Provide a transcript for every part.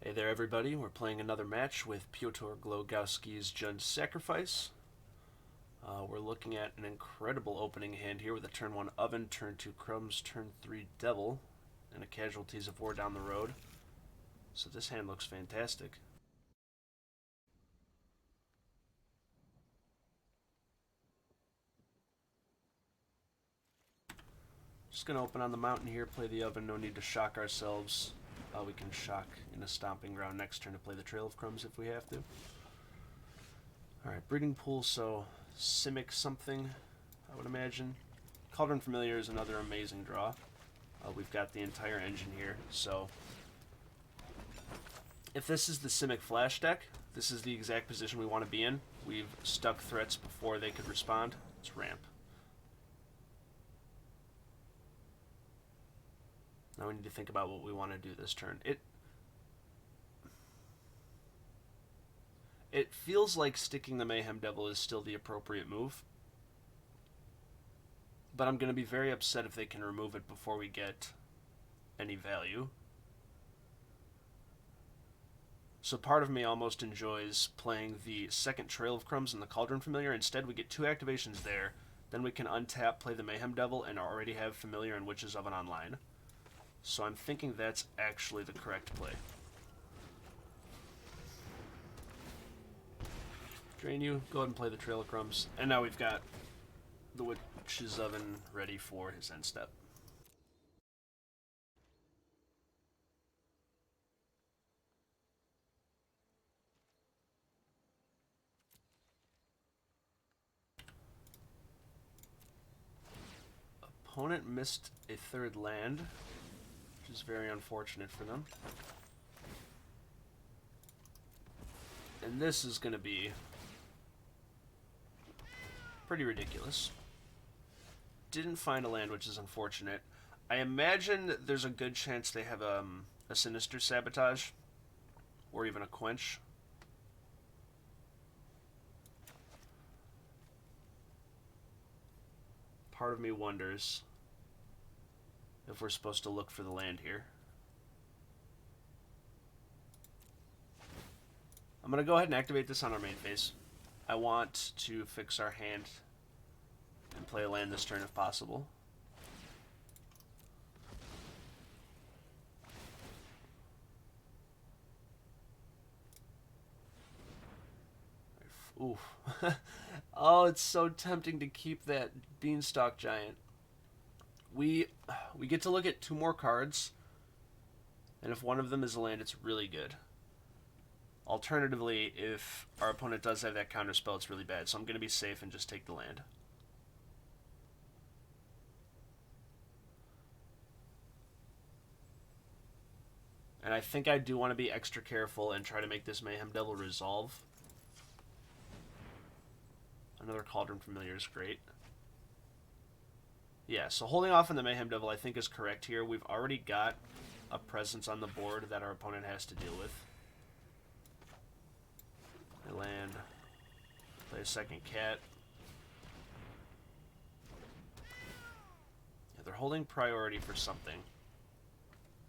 Hey there, everybody. We're playing another match with Piotr Glogowski's Judge Sacrifice. We're looking at an incredible opening hand here with a turn 1 Oven, turn 2 Crumbs, turn 3 Devil, and a Casualties of War down the road. So this hand looks fantastic. Just going to open on the mountain here, play the Oven, no need to shock ourselves. We can shock in a Stomping Ground next turn to play the Trail of Crumbs if we have to. Alright, Breeding Pool, so Simic something, I would imagine. Cauldron Familiar is another amazing draw. We've got the entire engine here, so if this is the Simic Flash deck, this is the exact position we want to be in. We've stuck threats before they could respond. It's ramp. Now we need to think about what we want to do this turn. It feels like sticking the Mayhem Devil is still the appropriate move. But I'm going to be very upset if they can remove it before we get any value. So part of me almost enjoys playing the second Trail of Crumbs and the Cauldron Familiar. Instead, we get 2 activations there. Then we can untap, play the Mayhem Devil, and already have Familiar and Witch's Oven online. So I'm thinking that's actually the correct play. Drain you, go ahead and play the Trail of Crumbs. And now we've got the Witch's Oven ready for his end step. Opponent missed a 3rd land, which is very unfortunate for them. And this is going to be pretty ridiculous. Didn't find a land, which is unfortunate. I imagine there's a good chance they have a Sinister Sabotage, or even a Quench. Part of me wonders if we're supposed to look for the land here. I'm going to go ahead and activate this on our main phase. I want to fix our hand and play a land this turn if possible. Ooh. Oh, it's so tempting to keep that Beanstalk Giant. We get to look at 2 more cards, and if one of them is a land, it's really good. Alternatively, if our opponent does have that counter spell, it's really bad. So I'm going to be safe and just take the land. And I think I do want to be extra careful and try to make this Mayhem Devil resolve. Another Cauldron Familiar is great. Yeah, so holding off on the Mayhem Devil I think is correct here. We've already got a presence on the board that our opponent has to deal with. I land, play a second cat. Yeah, they're holding priority for something.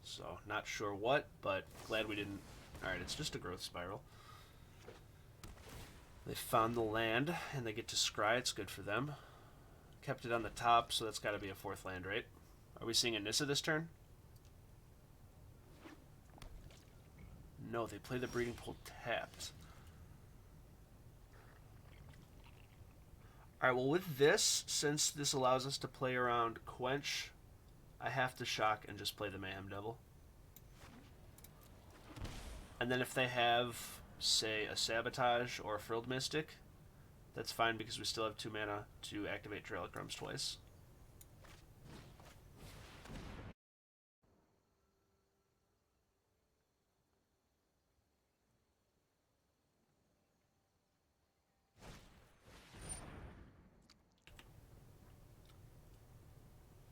So, not sure what, but glad we didn't. Alright, it's just a Growth Spiral. They found the land, and they get to scry. It's good for them. Kept it on the top, so that's got to be a 4th land, right? Are we seeing a Nissa this turn? No, they play the Breeding Pool tapped. Alright, well with this, since this allows us to play around Quench, I have to shock and just play the Mayhem Devil. And then if they have, say, a Sabotage or a Frilled Mystic, that's fine because we still have 2 mana to activate Trail of Crumbs twice.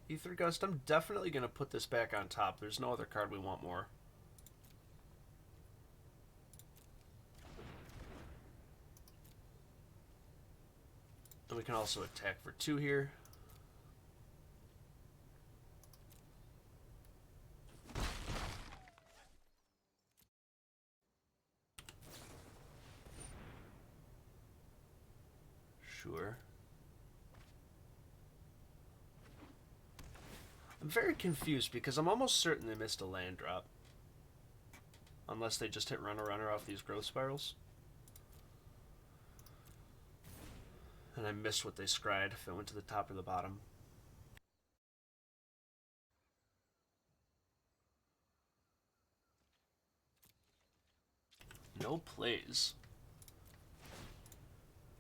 Ether Gust, I'm definitely going to put this back on top. There's no other card we want more. And we can also attack for 2 here. sure. I'm very confused because I'm almost certain they missed a land drop. Unless they just hit runner-runner off these growth spirals. And I missed what they scried if it went to the top or the bottom. No plays.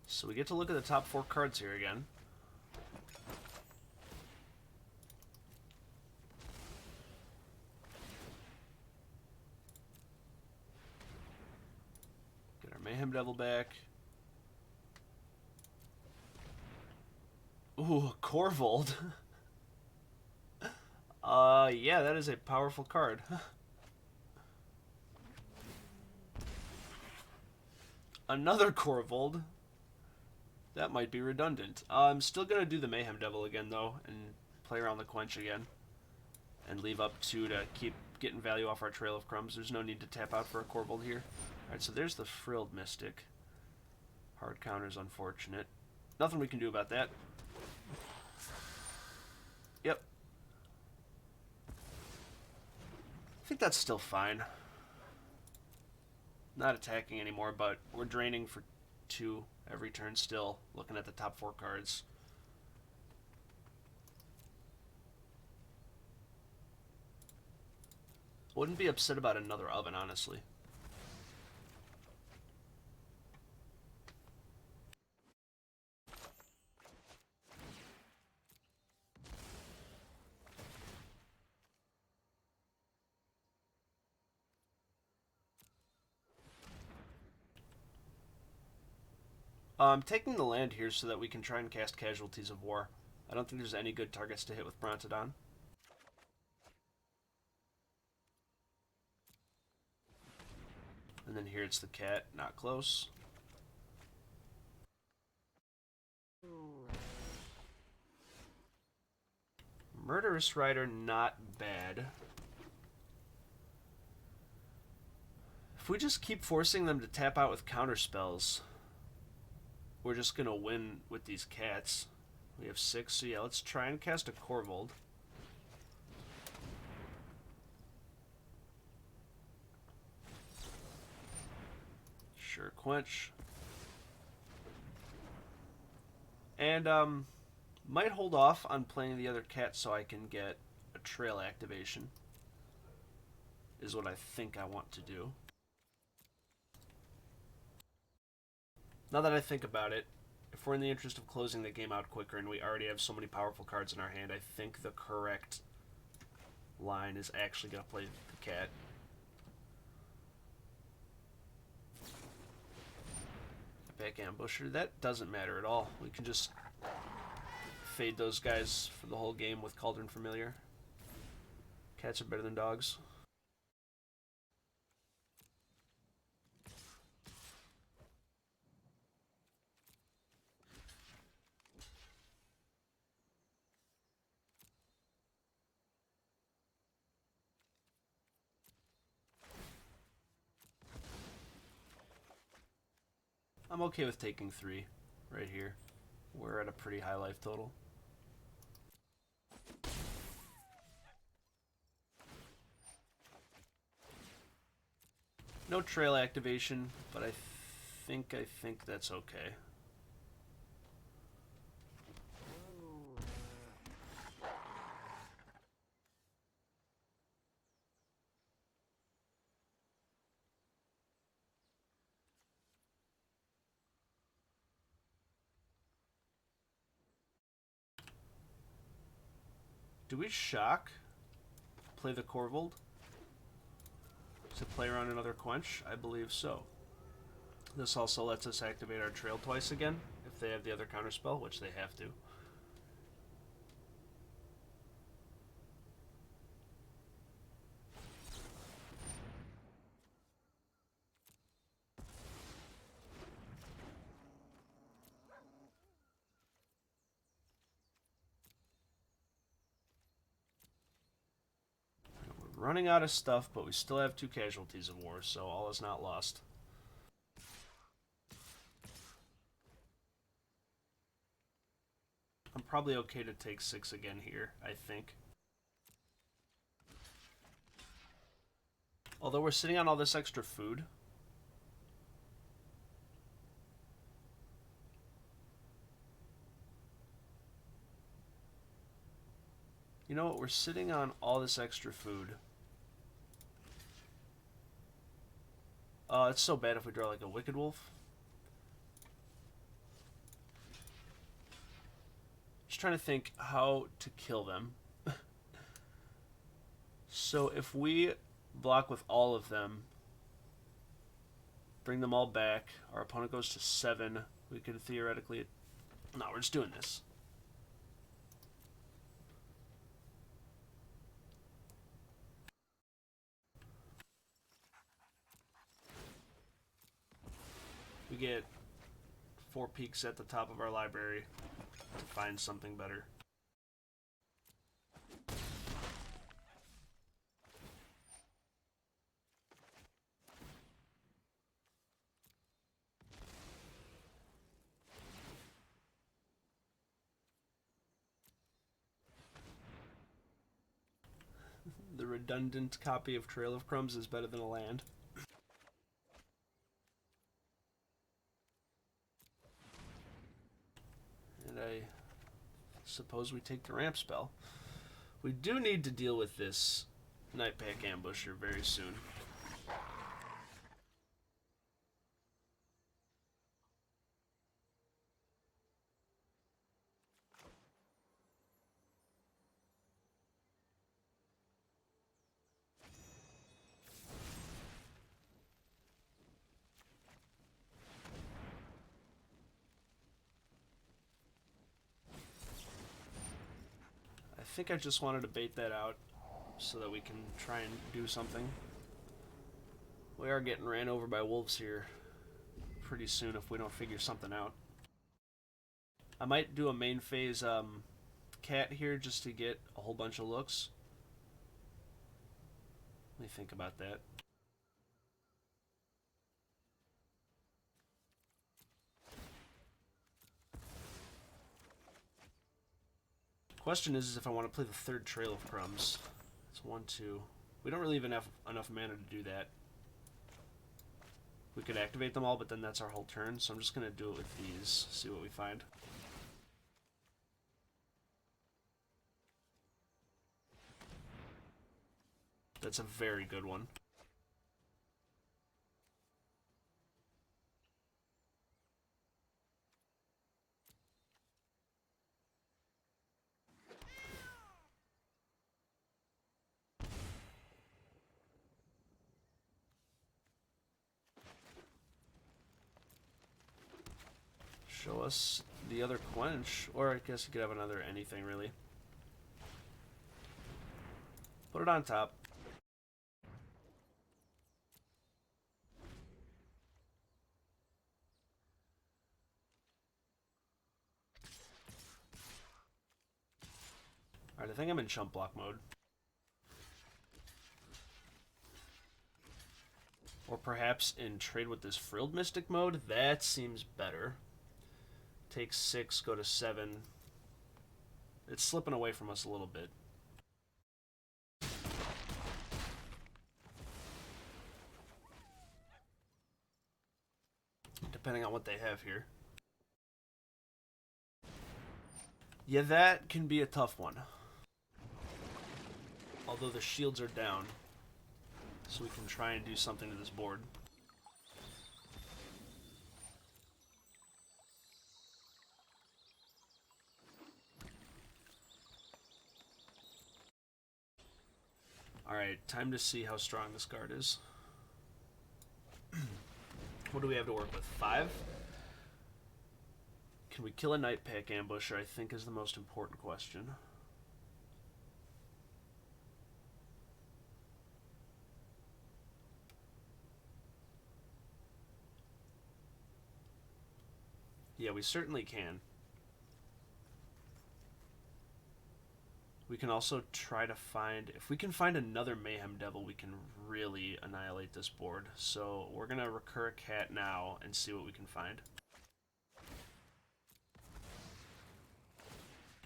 So we get to look at the top 4 cards here again. Get our Mayhem Devil back. Ooh, Corvold. Yeah, that is a powerful card. Another Corvold. That might be redundant. I'm still going to do the Mayhem Devil again, though, and play around the Quench again. And leave up 2 to keep getting value off our Trail of Crumbs. There's no need to tap out for a Corvold here. Alright, so there's the Frilled Mystic. Hard counter's unfortunate. Nothing we can do about that. Yep. I think that's still fine. Not attacking anymore, but we're draining for 2 every turn still, looking at the top 4 cards. Wouldn't be upset about another Oven, honestly. I'm taking the land here so that we can try and cast Casualties of War. I don't think there's any good targets to hit with Brontodon. And then here it's the cat, not close. Murderous Rider, not bad. If we just keep forcing them to tap out with counterspells, we're just going to win with these cats. We have 6, so yeah, let's try and cast a Corvold. Sure, Quench. And, might hold off on playing the other cat so I can get a Trail activation. Is what I think I want to do. Now that I think about it, if we're in the interest of closing the game out quicker and we already have so many powerful cards in our hand, I think the correct line is actually going to play the cat. Back ambusher, that doesn't matter at all. We can just fade those guys for the whole game with Cauldron Familiar. Cats are better than dogs. I'm okay with taking 3 right here. We're at a pretty high life total. No Trail activation, but I think that's okay. Do we shock? Play the Corvold? To play around another Quench? I believe so. This also lets us activate our Trail twice again, if they have the other counterspell, which they have to. Running out of stuff, but we still have 2 Casualties of War, so all is not lost. I'm probably okay to take 6 again here, I think. Although we're sitting on all this extra food. You know what? We're sitting on all this extra food. It's so bad if we draw like a Wicked Wolf. Just trying to think how to kill them. So if we block with all of them, bring them all back, our opponent goes to 7, we could theoretically... No, we're just doing this. We get 4 peaks at the top of our library to find something better. The redundant copy of Trail of Crumbs is better than a land. And I suppose we take the ramp spell. We do need to deal with this Nightpack Ambusher very soon. I think I just wanted to bait that out so that we can try and do something. We are getting ran over by wolves here pretty soon if we don't figure something out. I might do a main phase cat here just to get a whole bunch of looks. Let me think about that. Question is if I want to play the third Trail of Crumbs. It's 1, 2. We don't really even have enough mana to do that. We could activate them all, but then that's our whole turn, so I'm just going to do it with these, see what we find. That's a very good one. Show us the other Quench, or I guess you could have another anything, really. Put it on top. Alright, I think I'm in chump block mode. Or perhaps in trade with this Frilled Mystic mode. That seems better. Take 6, go to 7. It's slipping away from us a little bit. Depending on what they have here. Yeah, that can be a tough one. Although the shields are down. So we can try and do something to this board. Alright, time to see how strong this card is. What do we have to work with? 5? Can we kill a Nightpack Ambusher, I think is the most important question. Yeah, we certainly can. We can also try to find... If we can find another Mayhem Devil, we can really annihilate this board. So we're going to recur a cat now and see what we can find.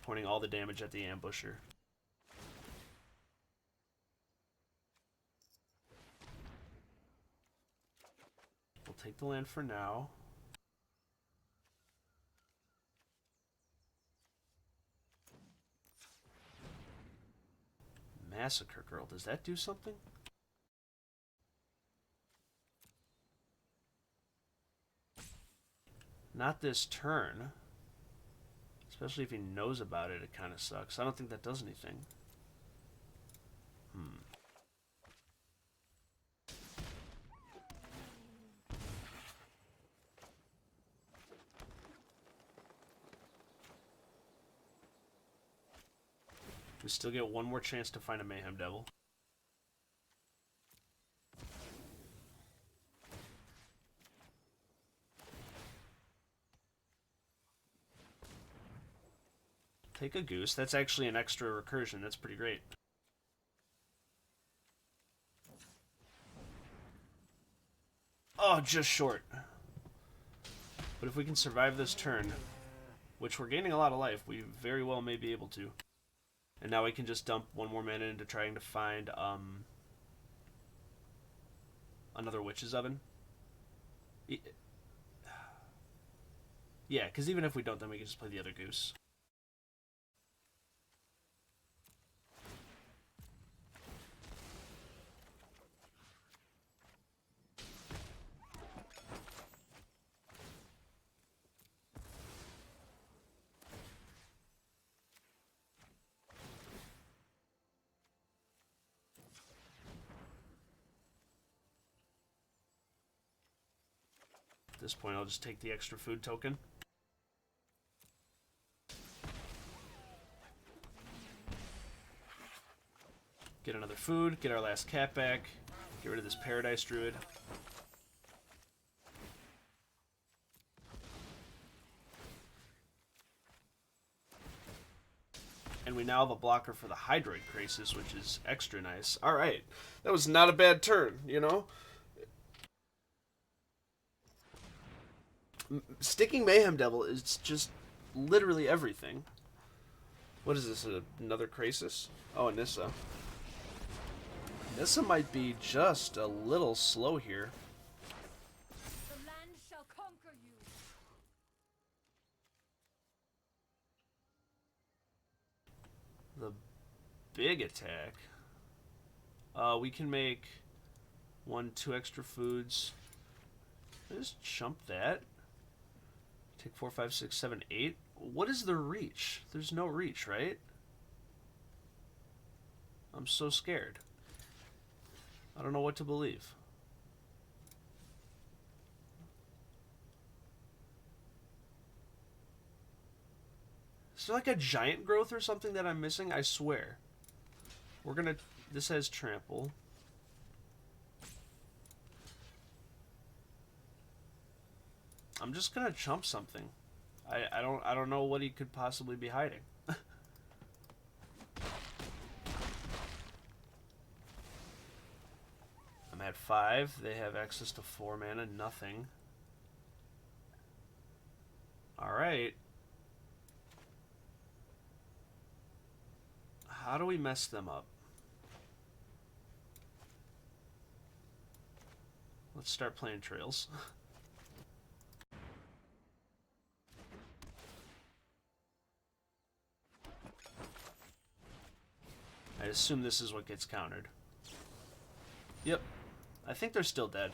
pointing all the damage at the ambusher. We'll take the land for now. Massacre Girl, does that do something? Not this turn. Especially if he knows about it, it kind of sucks. I don't think that does anything. We still get one more chance to find a Mayhem Devil. Take a goose. That's actually an extra recursion. That's pretty great. Oh, just short. But if we can survive this turn, which we're gaining a lot of life, we very well may be able to. And now we can just dump one more mana into trying to find another Witch's Oven. Yeah, because even if we don't, then we can just play the other goose. At this point, I'll just take the extra food token. Get another food, get our last cat back, get rid of this Paradise Druid. And we now have a blocker for the Hydroid Crisis, which is extra nice. Alright, that was not a bad turn, you know? Sticking Mayhem Devil is just literally everything. What is this, another Crisis? Oh, a Nissa. Nissa might be just a little slow here. The land shall conquer you. The big attack. We can make 2 extra foods. Just chump that. Take 4, 5, 6, 7, 8. What is the reach? There's no reach, right? I'm so scared. I don't know what to believe. Is there like a giant growth or something that I'm missing? I swear. We're gonna... This has trample. I'm just gonna chump something. I don't know what he could possibly be hiding. I'm at 5. They have access to 4 mana. Nothing. Alright. How do we mess them up? Let's start playing Trails. I assume this is what gets countered. Yep. I think they're still dead.